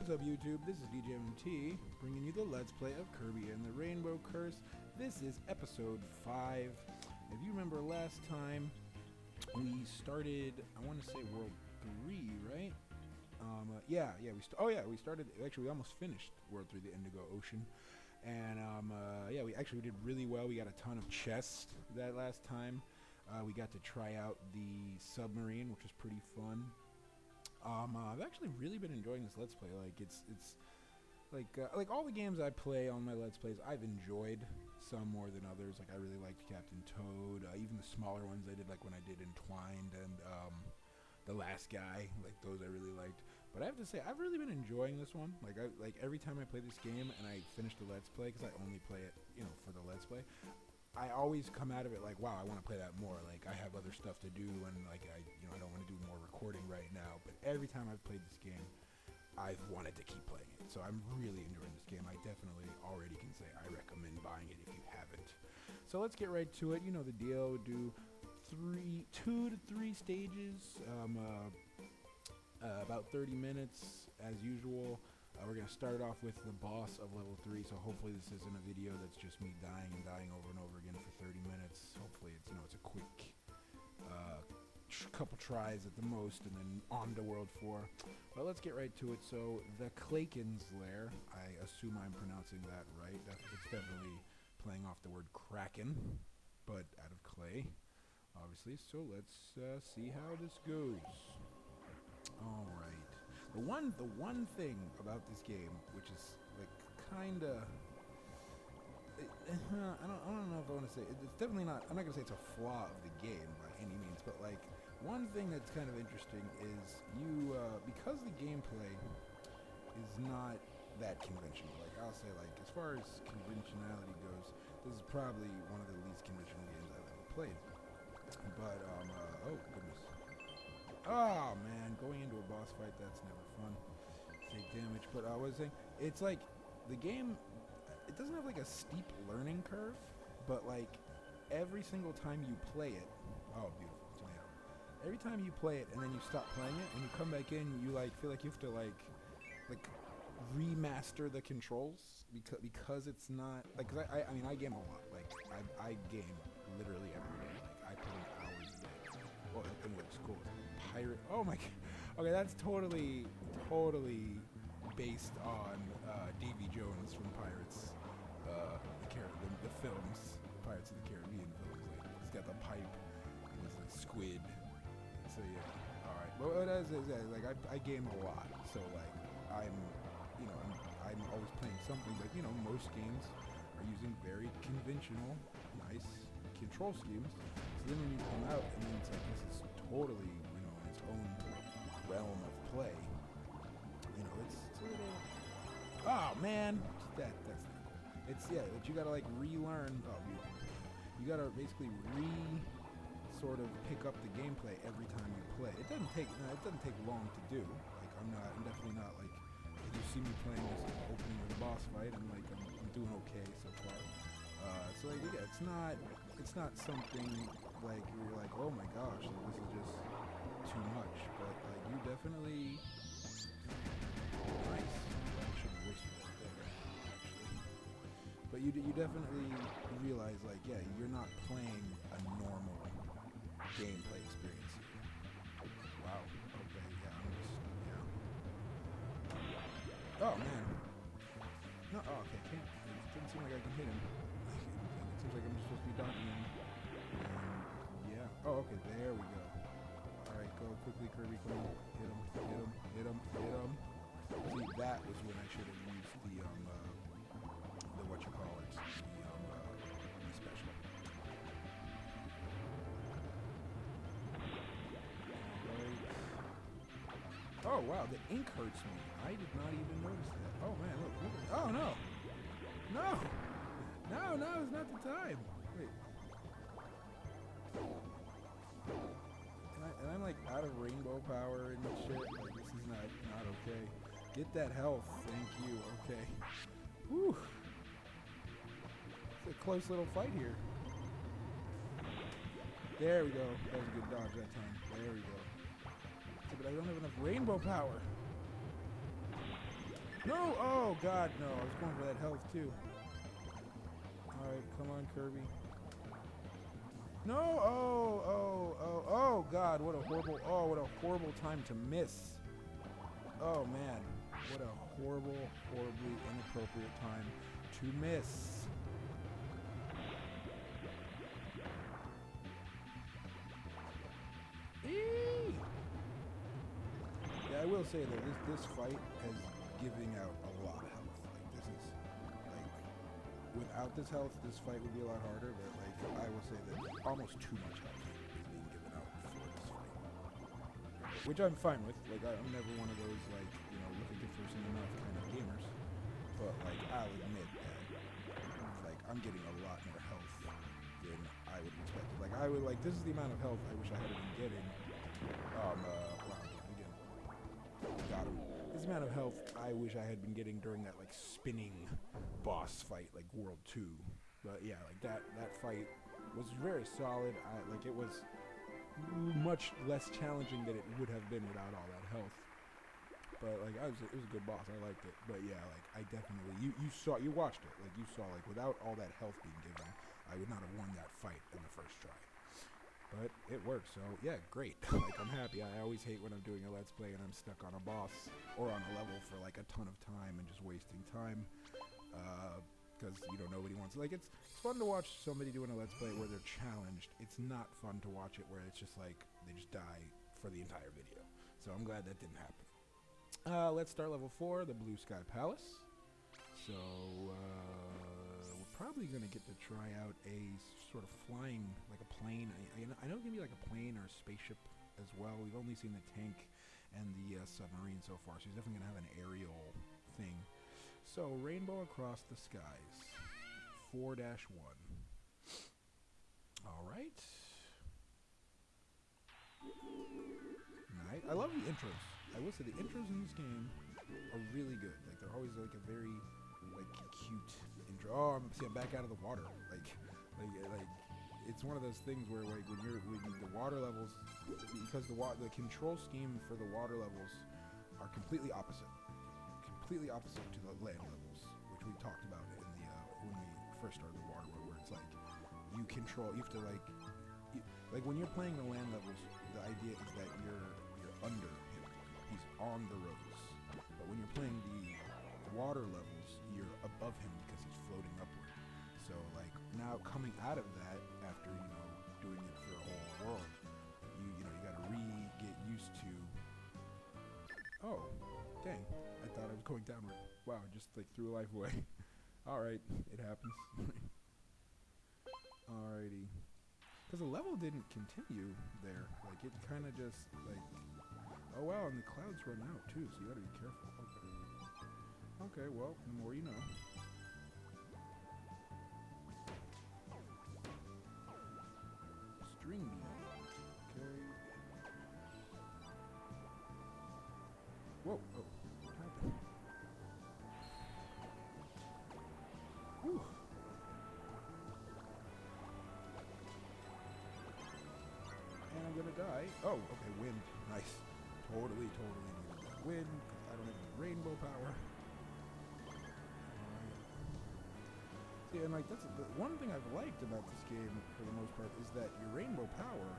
What's up, YouTube? This is DJMT, bringing you the Let's Play of Kirby and the Rainbow Curse. This is episode 5. If you remember last time, we started, I want to say World 3, right? We started, actually we almost finished World 3, the Indigo Ocean. And we did really well. We got a ton of chests that last time. We got to try out the submarine, which was pretty fun. I've actually really been enjoying this Let's Play. Like it's like all the games I play on my Let's Plays, I've enjoyed some more than others. Like I really liked Captain Toad, even the smaller ones I did, like when I did Entwined and The Last Guy. Like those I really liked. But I have to say, I've really been enjoying this one. Like every time I play this game and I finish the Let's Play, because I only play it, for the Let's Play, I always come out of it like, wow, I want to play that more. Like, I have other stuff to do, and like, I don't want to do more recording right now. But every time I've played this game, I've wanted to keep playing it. So I'm really enjoying this game. I definitely already can say I recommend buying it if you haven't. So let's get right to it. You know the deal. Do 2 to 3 stages, about 30 minutes as usual. We're going to start off with the boss of level 3, so hopefully this isn't a video that's just me dying and dying over and over again for 30 minutes. Hopefully it's, it's a quick couple tries at the most, and then on to World 4. But let's get right to it. So, the Kraken's Lair, I assume I'm pronouncing that right. It's definitely playing off the word Kraken, but out of clay, obviously. So let's see how this goes. Alright. The one thing about this game, which is like kinda, I don't know if I want to say it's definitely not. I'm not gonna say it's a flaw of the game by any means, but like one thing that's kind of interesting is because the gameplay is not that conventional. Like I'll say, like as far as conventionality goes, this is probably one of the least conventional games I've ever played. But oh goodness. Oh man, going into a boss fight, that's never fun. Take damage, but I was saying, it's like, the game, it doesn't have like a steep learning curve, but like, every single time you play it, oh beautiful, tomato. Every time you play it and then you stop playing it and you come back in, you like, feel like you have to like remaster the controls, because it's not, like, cause I mean, I game a lot, like, I game literally every day, like, I put in hours a day. Well, anyway, it's cool. Pirate. Oh my god. Okay, that's totally based on Davy Jones from Pirates, the films, Pirates of the Caribbean films. Like, he's got the pipe and he's a squid. So yeah. All right. But what is like I game a lot, so like I'm always playing something. But most games are using very conventional, nice control schemes. So then when you come out, and then it's like this is totally, in its own realm of play. It's a little. Oh man, that's not cool. It's but you gotta like relearn. Oh, beautiful. You gotta basically sort of pick up the gameplay every time you play. It doesn't take long to do. Like I'm definitely not like. If you see me playing this opening of the boss fight, I'm doing okay so far. So like it's not something like you're like, oh my gosh, like, this is just too much. But like you definitely nice. I should have wasted that there, actually. But you definitely realize like you're not playing a normal gameplay experience here. Wow. Okay. Oh man. No. Oh, okay. Can't. It doesn't seem like I can hit him. It seems like I'm supposed to be dodging him. Yeah. Oh, okay. There we go. All right. Go quickly, Kirby. Come on. Hit him. Hit him. Hit him. Hit him. See, that was when I should have used the the special. Oh wow, the ink hurts me. I did not even notice that. Oh man, look at it. Oh no! No, it's not the time. Wait. And I'm like out of rainbow power and shit. Like this is not okay. Get that health. Thank you. Okay. Whew. It's a close little fight here. There we go. That was a good dodge that time. There we go. But I don't have enough rainbow power. No! Oh, God, no. I was going for that health, too. Alright, come on, Kirby. No! Oh, God, what a horrible time to miss. Oh, man. What a horribly inappropriate time to miss. Eee! Yeah, I will say that this fight has giving out a lot of health. Like, this is, like, without this health, this fight would be a lot harder, but, like, I will say that almost too much health is being given out for this fight. Which I'm fine with. Like, I'm never one of those, like, you know, look at the first enough kind of gamers. But, like, I'll admit that, like, I'm getting a lot more health than I would expect. Like, this is the amount of health I wish I had been getting. Wow, again. Got him. This amount of health I wish I had been getting during that, like, spinning boss fight, like World 2. But yeah, like that fight was very solid. It was much less challenging than it would have been without all that health. But like it was a good boss. I liked it. But yeah, like I definitely you watched it. Like you saw like without all that health being given, I would not have won that fight in the first try. But it worked, so yeah, great. Like I'm happy. I always hate when I'm doing a Let's Play and I'm stuck on a boss or on a level for like a ton of time and just wasting time. Because, you know, nobody wants... Like, it's fun to watch somebody doing a Let's Play where they're challenged. It's not fun to watch it where it's just like, they just die for the entire video. So I'm glad that didn't happen. Let's start level 4, the Blue Sky Palace. So, we're probably going to get to try out a sort of flying, like a plane. I know it can be like a plane or a spaceship as well. We've only seen the tank and the submarine so far, so he's definitely going to have an aerial thing. So, Rainbow Across the Skies, 4-1. Alright. Nice. I love the intros. I will say the intros in this game are really good. Like, they're always like a very, like, cute intro. Oh, I'm back out of the water. Like, it's one of those things where, like, when the water levels, because the control scheme for the water levels are completely opposite to the land levels, which we talked about in the when we first started the water world, where it's like you have to like when you're playing the land levels, the idea is that you're under him, he's on the roads. But when you're playing the water levels, you're above him because he's floating upward. So like now coming out of that after doing it for a whole world, you gotta get used to. Oh, dang. I thought I was going downward. Wow, just like threw life away. Alright, it happens. Alrighty. Because the level didn't continue there. Like, it kind of just, like... Oh, wow, and the clouds run out, too, so you gotta be careful. Okay. Okay, well, the more you know. String beam. Okay. Whoa, oh. Whew. And I'm gonna die. Oh, okay, wind. Nice. Totally needed that wind, because I don't have any rainbow power. See, and like, that's the one thing I've liked about this game, for the most part, is that your rainbow power,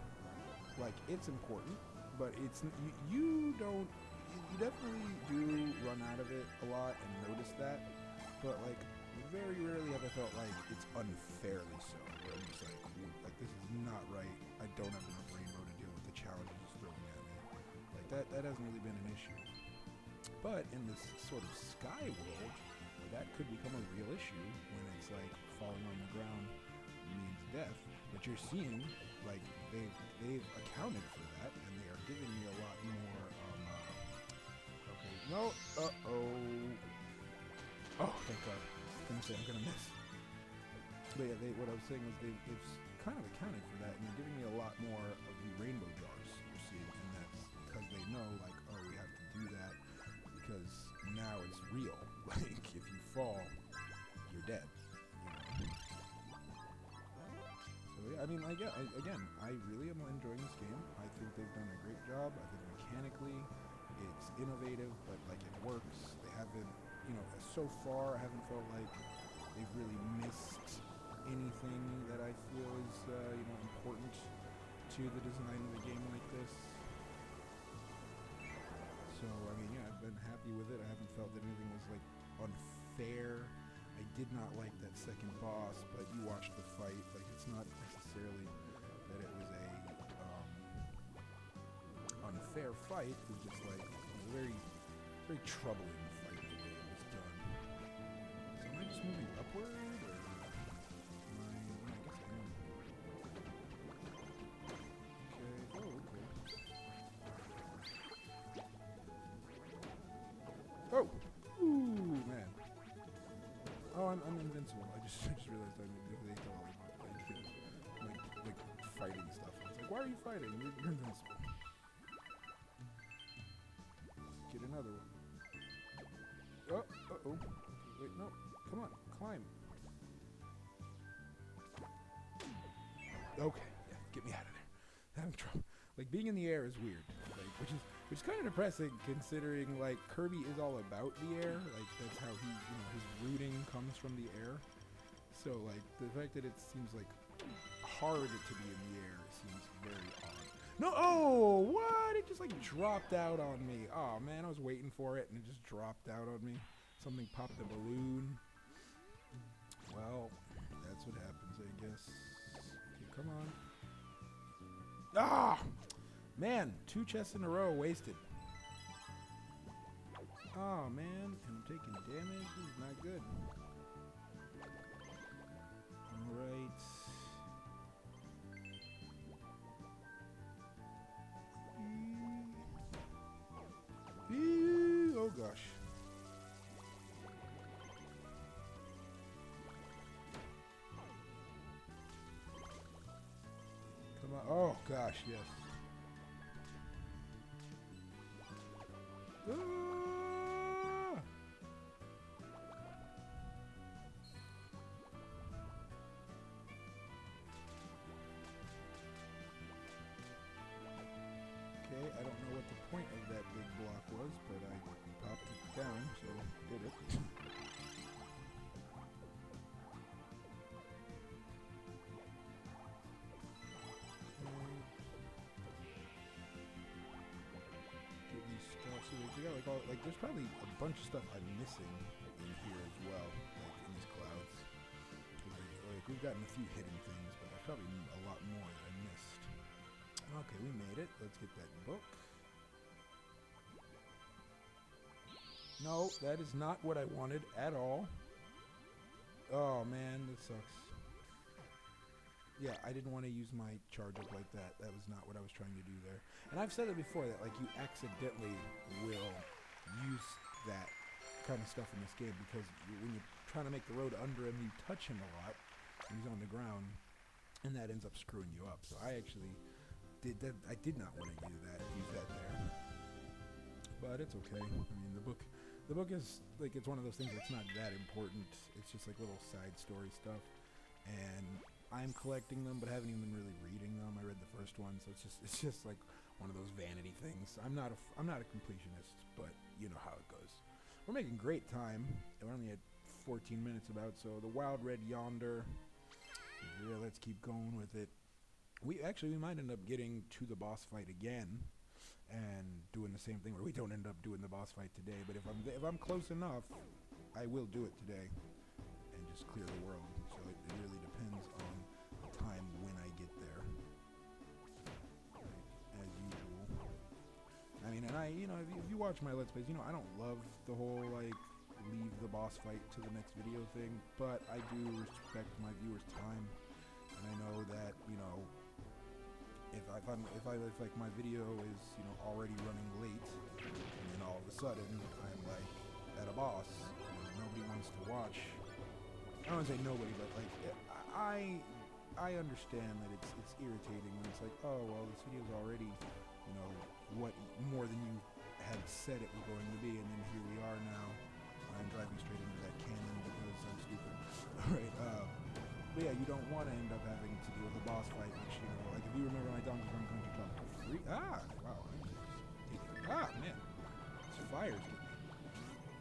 like, it's important, but it's, you definitely do run out of it a lot and notice that, but like, very rarely have I felt like it's unfairly so. Where I'm just like this is not right. I don't have enough rainbow to deal with the challenges it's throwing at me. Like that hasn't really been an issue. But in this sort of sky world, that could become a real issue when it's like falling on the ground means death. But you're seeing like they've accounted for that, and they are giving me a lot more. Okay, no, oh, thank God. I'm gonna miss. But yeah, what I was saying was they've kind of accounted for that, and they're giving me a lot more of the rainbow jars, you see, and that's because they know, like, oh, we have to do that because now it's real. Like, if you fall, you're dead. So yeah, I mean, like, yeah, again, I really am enjoying this game. I think they've done a great job. I think mechanically, it's innovative, but like it works. They haven't you know, so far I haven't felt like they've really missed anything that I feel is, you know, important to the design of a game like this. So, I mean, yeah, I've been happy with it. I haven't felt that anything was, like, unfair. I did not like that second boss, but you watched the fight. Like, it's not necessarily that it was a unfair fight. It was just, like, a very, very troubling fight the way it was done. So am I just moving upward, or am I... Yeah, I guess I am. Okay. Oh, okay. Oh! Ooh, man. Oh, I'm invincible. I just realized I'm invincible. Like fighting stuff. It's like, why are you fighting? You're invincible. Get another one. Oh, uh-oh. Okay, wait, no. Come on, climb. Okay, yeah, get me out of there. Having trouble. Like, being in the air is weird. Like, which is kind of depressing considering, like, Kirby is all about the air. Like, that's how he, you know, his rooting comes from the air. So, like, the fact that it seems, like, hard to be in the air seems very odd. No, oh, what? It just, like, dropped out on me. Oh, man, I was waiting for it, and it just dropped out on me. Something popped a balloon. Well, that's what happens, I guess. Okay, come on. Ah! Man, 2 chests in a row wasted. Oh, man, and I'm taking damage. This is not good. Alright. Oh, gosh. Come on. Oh, gosh, yes. Ah! Okay, I don't know what the point of that big block was, but I popped it down, so did it. Get these stuff. So we got like all there's probably a bunch of stuff I'm missing in here as well, like in these clouds. Like we've gotten a few hidden things, but there's probably a lot more that I missed. Okay, we made it. Let's get that book. No, that is not what I wanted at all. Oh man, that sucks. Yeah, I didn't want to use my charge up like that. That was not what I was trying to do there. And I've said it before that like you accidentally will use that kind of stuff in this game because when you're trying to make the road under him, you touch him a lot when he's on the ground, and that ends up screwing you up. So I actually did that. I did not want to use that there. But it's okay. I mean, the book is like it's one of those things that's not that important. It's just like little side story stuff, and I'm collecting them, but I haven't even been really reading them. I read the first one, so it's just like one of those vanity things. I'm not a completionist, but you know how it goes. We're making great time. We're only at 14 minutes about, so the Wild Red Yonder. Yeah, let's keep going with it. We might end up getting to the boss fight again and doing the same thing where we don't end up doing the boss fight today, but if I'm close enough, I will do it today and just clear the world. So it really depends on the time when I get there. Right, as usual. I mean, and if you watch my Let's Plays, I don't love the whole like leave the boss fight to the next video thing, but I do respect my viewers' time, and I know that if like my video is already running late, and then all of a sudden I'm like at a boss, nobody wants to watch. I don't want to say nobody, but like I understand that it's irritating when it's like, oh well, this video's already what more than you had said it was going to be, and then here we are now. I'm driving straight into that cannon because I'm stupid. Alright, but yeah, you don't want to end up having to deal with a boss fight, which, like if you remember my Donkey Kong Country Club 3, wow, man, this fire's getting me.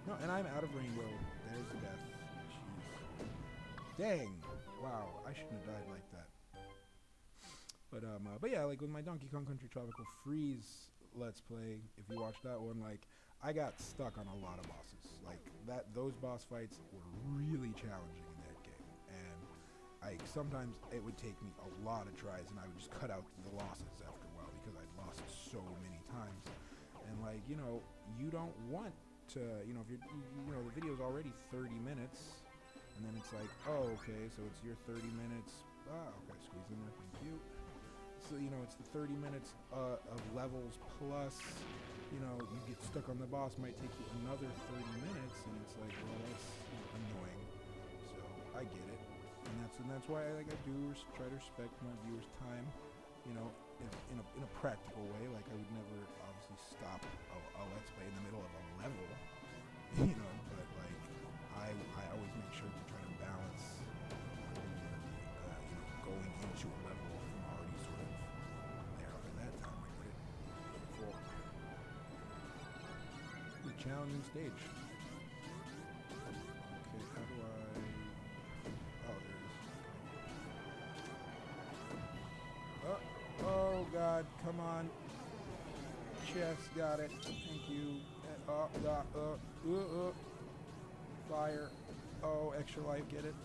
No, and I'm out of rainbow. There's the death. Jeez. Dang. Wow, I shouldn't have died like that. But yeah, like with my Donkey Kong Country Tropical Freeze Let's Play, if you watch that one, like, I got stuck on a lot of bosses. Like, those boss fights were really challenging in that game. And sometimes it would take me a lot of tries, and I would just cut out the losses after a while because I'd lost so many times. And, like, you know, you don't want to, you know, if you're, you know, the video's already 30 minutes, and then it's like, oh, okay, so it's your 30 minutes. Okay, squeeze in there, thank you. So, you know, it's the 30 minutes of levels plus, you know, you get stuck on the boss, might take you another 30 minutes, and it's like, well, that's annoying. So, I get it. And that's why I do try to respect my viewers' time, you know, in a practical way. Like, I would never obviously stop a Let's Play in the middle of a level, you know, but, like, I always make sure to try to balance, you know, going into a level from already sort of there. Okay, that time I did it. Full. The challenging stage. Okay, how do I... Oh, there it is. Oh, God, come on. Chest, got it. Thank you. Fire. Oh, extra life, get it?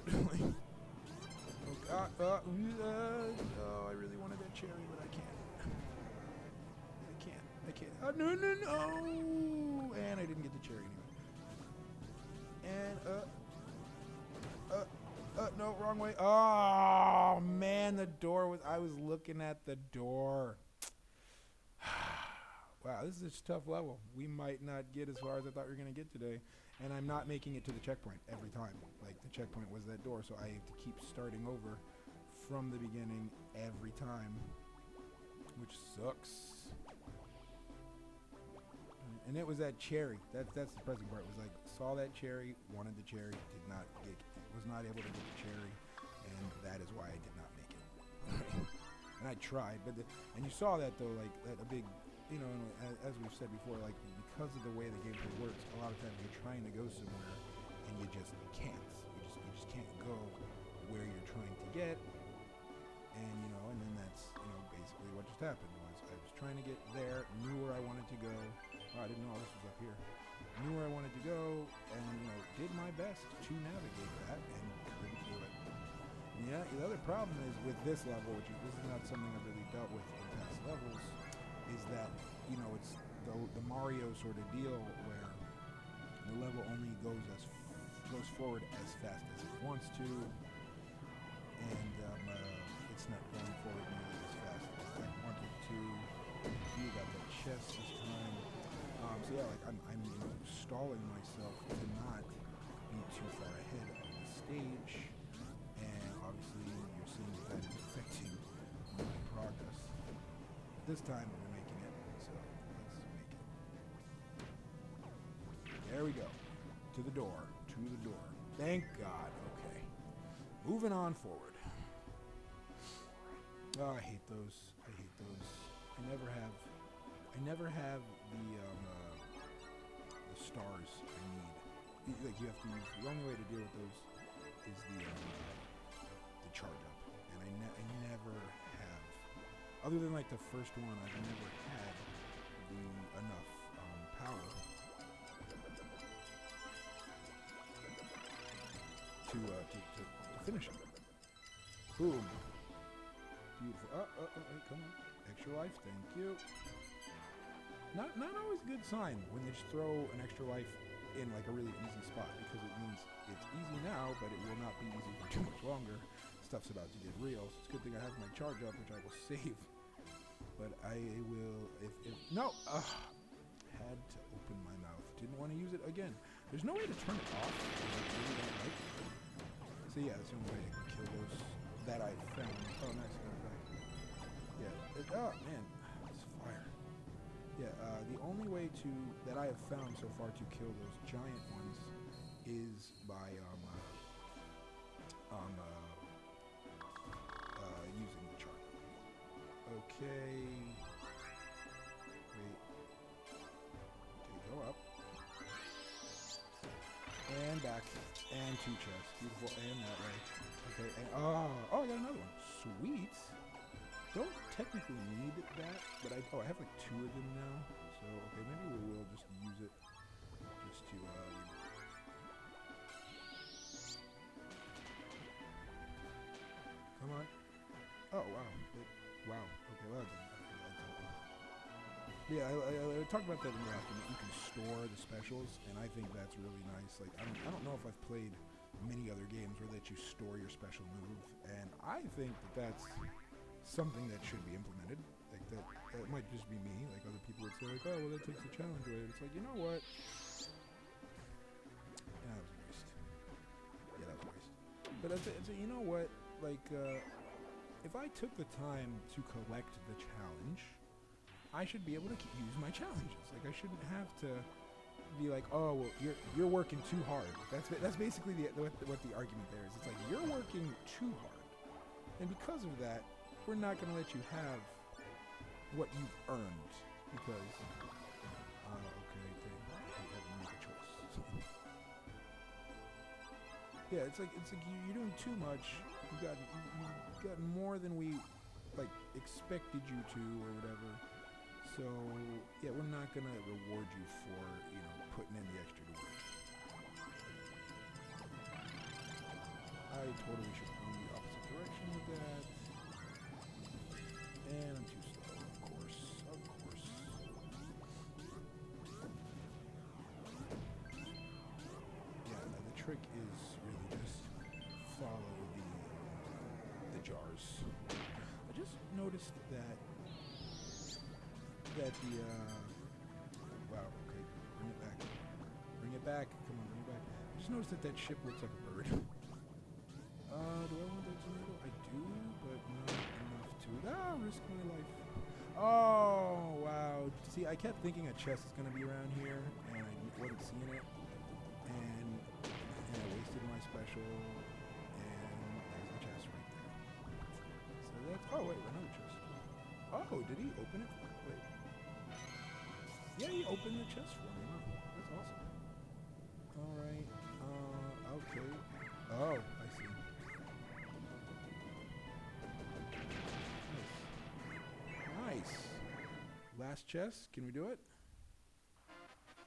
Oh, I really wanted that cherry, but I can't. I can't. Oh, no. And I didn't get the cherry anyway. And, no, wrong way. Oh, man, the door was, I was looking at the door. Wow, this is a tough level. We might not get as far as I thought we were going to get today. And I'm not making it to the checkpoint every time. Like, the checkpoint was that door, so I have to keep starting over from the beginning every time, which sucks. And it was that cherry. That's the depressing part. It was like, saw that cherry, wanted the cherry, was not able to get the cherry, and that is why I did not make it. And I tried, but and you saw that though, like that a big, you know, as we've said before, like because of the way the gameplay works, a lot of times you're trying to go somewhere and you just can't. You just can't go where you're trying to get, and you know, and then that's, you know, basically what just happened was I was trying to get there, knew where I wanted to go. Oh, I didn't know this was up here. Knew where I wanted to go, and you know, did my best to navigate that, and couldn't do it. And yeah, the other problem is with this level, which is this is not something I've really dealt with in past levels, is that, you know, it's the Mario sort of deal where the level only goes forward as fast as it wants to, and it's not going forward nearly as fast as I wanted to. You got the chest this time. So yeah, like I'm you know, stalling myself to not be too far ahead of the stage, and obviously you're seeing that is affecting my progress. This time we're making it, so let's make it. There we go. To the door. Thank God. Okay. Moving on forward. Oh, I hate those. I never have the stars I need. Like, you have to use, the only way to deal with those is the charge up, and I never have, other than like the first one, I've never had enough power to finish it. Boom. Beautiful. Hey, come on. Extra life, thank you. Not always a good sign when they just throw an extra life in like a really easy spot, because it means it's easy now, but it will not be easy for too much longer. Stuff's about to get real, so it's a good thing I have my charge up, which I will save. But I will, if no, had to open my mouth. Didn't want to use it again. There's no way to turn it off. I really don't like it. So yeah, that's the only way I can kill those that I found. Oh, nice, got it back. Yeah, oh man, it's fire. Yeah, the only way that I have found so far to kill those giant ones is by using the chart. Okay. Wait. Okay, go up. back. And 2 chests. Beautiful. And that way. Okay. And, oh, I got another one. Sweet. Don't technically need that, but I have like 2 of them now. So, okay, maybe we will just use it just to, come on. Oh, wow. Wow. Okay, well, yeah, I talked about that in the last one. You can store the specials, and I think that's really nice. Like, I don't know if I've played many other games where that you store your special move, and I think that's something that should be implemented. Like that might just be me. Like other people would say, like, oh, well, that takes the challenge away. It's like, you know what? Yeah, that was a waste. Yeah, that was a waste. But I'd say, you know what? Like, if I took the time to collect the challenge, I should be able to use my challenges. Like, I shouldn't have to be like, oh, well, you're working too hard. That's basically what the argument there is. It's like, you're working too hard, and because of that, we're not going to let you have what you've earned because, okay, they have to make a choice. Yeah, it's like you're doing too much. You got more than we like expected you to, or whatever. So yeah, we're not going to reward you for putting in the extra work. I totally should have gone the opposite direction with that. And I'm too slow, of course. Yeah, the trick is really just follow the jars. I just noticed that the wow, okay, bring it back. Come on, bring it back. I just noticed that ship looks like a bird. Do I want that tomato? I do, but not enough to risk my life. Oh, wow. See, I kept thinking a chest is going to be around here, and I wasn't seeing it. And I wasted my special, and there's the chest right there. So that's... Oh, wait, another chest. Oh, did he open it? Wait. Yeah, he opened the chest for me. Wow, that's awesome. All right. Okay. Oh, I see. Nice. Last chest. Can we do it?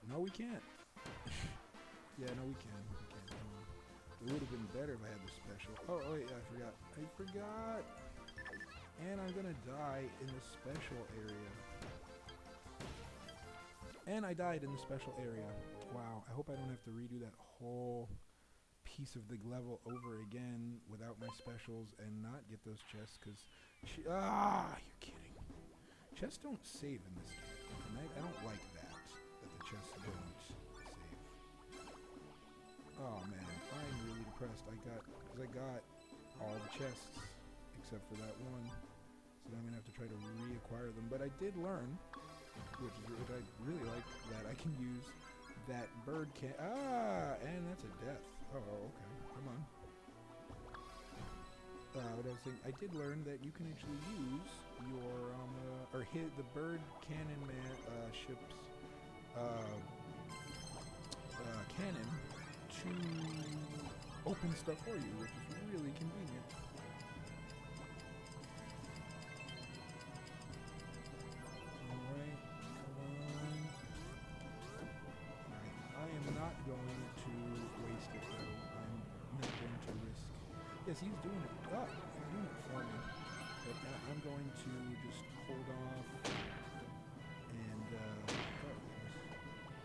No, we can't. Yeah, no, we can. It would have been better if I had the special. Oh, wait, I forgot. And I'm gonna die in the special area. And I died in the special area. Wow, I hope I don't have to redo that whole piece of the level over again without my specials and not get those chests, because... you're kidding. Chests don't save in this game, and I don't like that the chests don't save. Oh man, I'm really depressed. Because I got all the chests, except for that one. So now I'm going to have to try to reacquire them. But I did learn, which I really like, that I can use that bird can... and that's a death. Oh, okay. Come on. What I was saying, I did learn that you can actually use your, or hit the bird cannon ship's, cannon to open stuff for you, which is really convenient. Alright, come on. Alright, I am not going to waste it though. I'm not going to risk. Yes, he's doing it. He's doing it for me. But I'm going to just hold off and,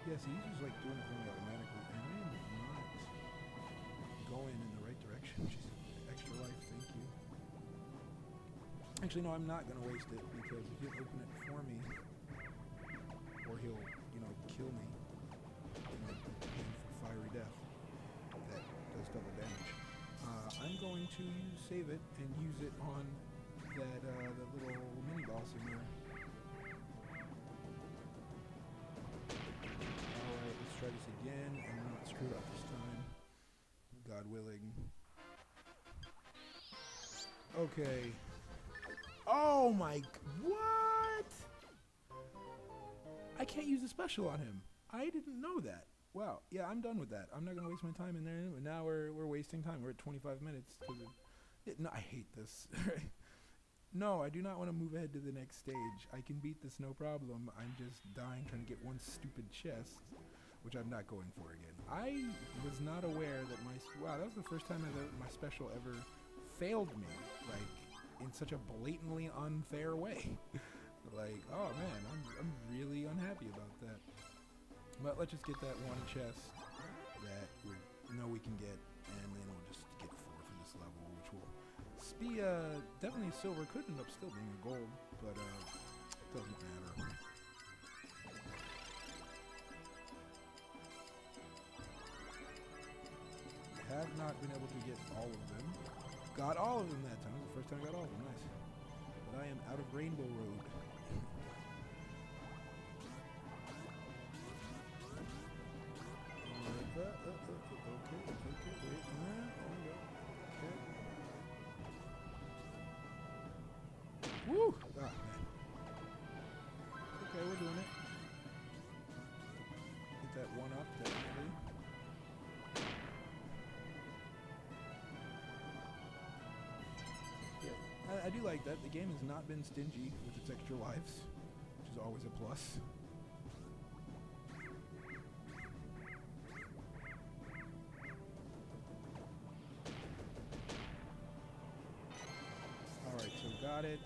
yes, he's just like doing it for me automatically, and I am not going in the right direction. Just extra life, thank you. Actually, no, I'm not going to waste it, because if he'll open it for me, or he'll, kill me, for fiery death, that does double damage. I'm going to save it and use it on that little mini boss in there. Alright, let's try this again and not screw up this time. God willing. Okay. Oh my... What? I can't use a special on him. I didn't know that. Wow. Yeah, I'm done with that. I'm not gonna waste my time in there. And now we're wasting time. We're at 25 minutes. No, I hate this. No, I do not want to move ahead to the next stage. I can beat this no problem. I'm just dying trying to get one stupid chest, which I'm not going for again. I was not aware that wow, that was the first time my special ever failed me, like in such a blatantly unfair way. Like, oh man, I'm really unhappy about that. But let's just get that one chest that we know we can get, and then we'll just get 4 for this level, which will be definitely silver. Could end up still being a gold, but it doesn't matter. Have not been able to get all of them. Got all of them that time. It was the first time I got all of them. Nice. But I am out of Rainbow Road. Woo! Ah, man. Okay, we're doing it. Get that one up, definitely. Yeah, I do like that. The game has not been stingy with its extra lives, which is always a plus. Alright, so got it.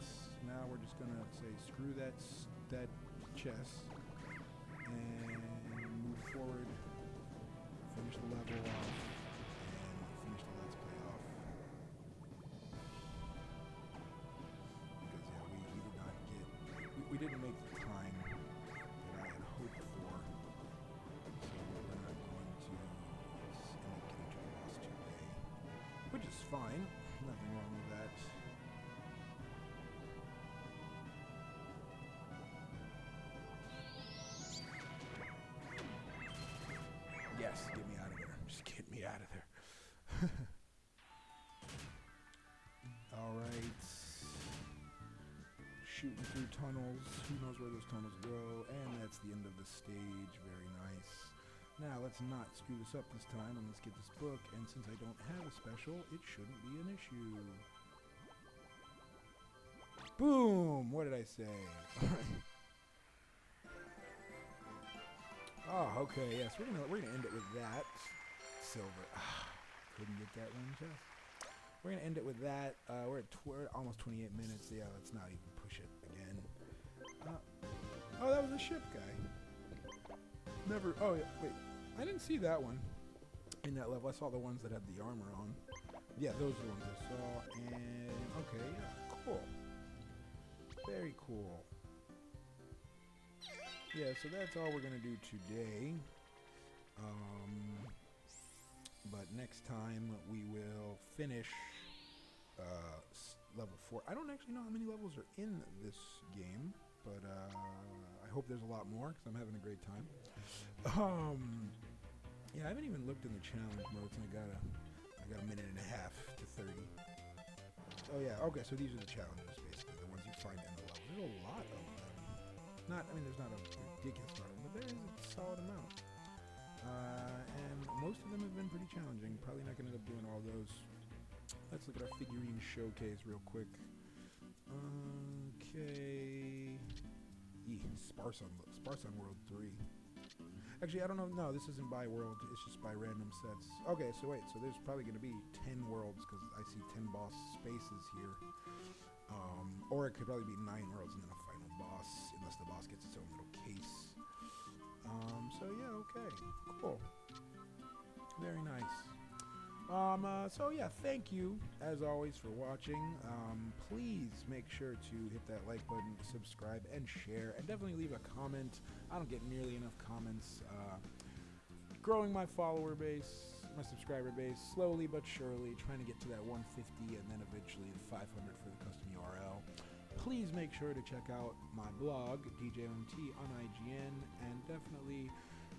Now we're just gonna say screw that chest and move forward, finish the level off, and finish the Let's Play off. Because yeah, we did not get, we didn't make the time that I had hoped for, so we're not going to end up getting to the boss today, which is fine. Nothing wrong with that. Yes, get me out of there. Just get me out of there. Alright. Shooting through tunnels. Who knows where those tunnels go? And that's the end of the stage. Very nice. Now, let's not screw this up this time, and let's get this book. And since I don't have a special, it shouldn't be an issue. Boom! What did I say? Oh, okay, yes, we're gonna end it with that. Silver. Couldn't get that one chest. We're gonna end it with that. We're at almost 28 minutes. Yeah, let's not even push it again. Oh, that was a ship guy. Never. Oh, yeah, wait. I didn't see that one in that level. I saw the ones that had the armor on. Yeah, those are the ones I saw. And okay, yeah, cool. Very cool. Yeah, so that's all we're going to do today. But next time we will finish level 4. I don't actually know how many levels are in this game, but I hope there's a lot more because I'm having a great time. Yeah, I haven't even looked in the challenge modes, and I got a minute and a half to 30. Oh yeah, okay, so these are the challenges, basically, the ones you find in the level. There's a lot of them. There's not a ridiculous amount of them, but there is a solid amount. And most of them have been pretty challenging. Probably not going to end up doing all those. Let's look at our figurine showcase real quick. Okay. Sparse on World 3. Actually, I don't know. No, this isn't by world. It's just by random sets. Okay, so wait. So there's probably going to be 10 worlds because I see 10 boss spaces here. Or it could probably be 9 worlds and then a final boss, unless the boss gets its own little case. So yeah, okay, cool, very nice. So yeah, thank you as always for watching. Please make sure to hit that like button, subscribe, and share, and definitely leave a comment. I don't get nearly enough comments. Growing my follower base, my subscriber base, slowly but surely, trying to get to that 150 and then eventually 500 for the custom URL. Please make sure to check out my blog, DJMT on IGN, and definitely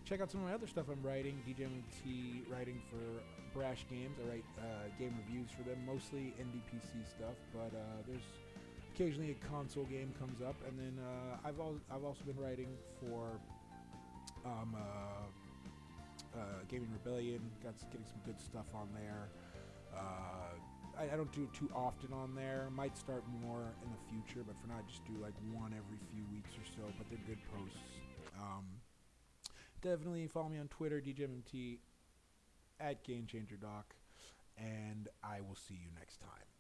check out some of my other stuff I'm writing. DJMT writing for Brash Games. I write game reviews for them, mostly indie PC stuff, but there's occasionally a console game comes up, and then I've also been writing for Gaming Rebellion, getting some good stuff on there. I don't do it too often on there. Might start more in the future, but for now I just do like one every few weeks or so. But they're good posts. Definitely follow me on Twitter, DJMMT, at GameChangerDoc, and I will see you next time.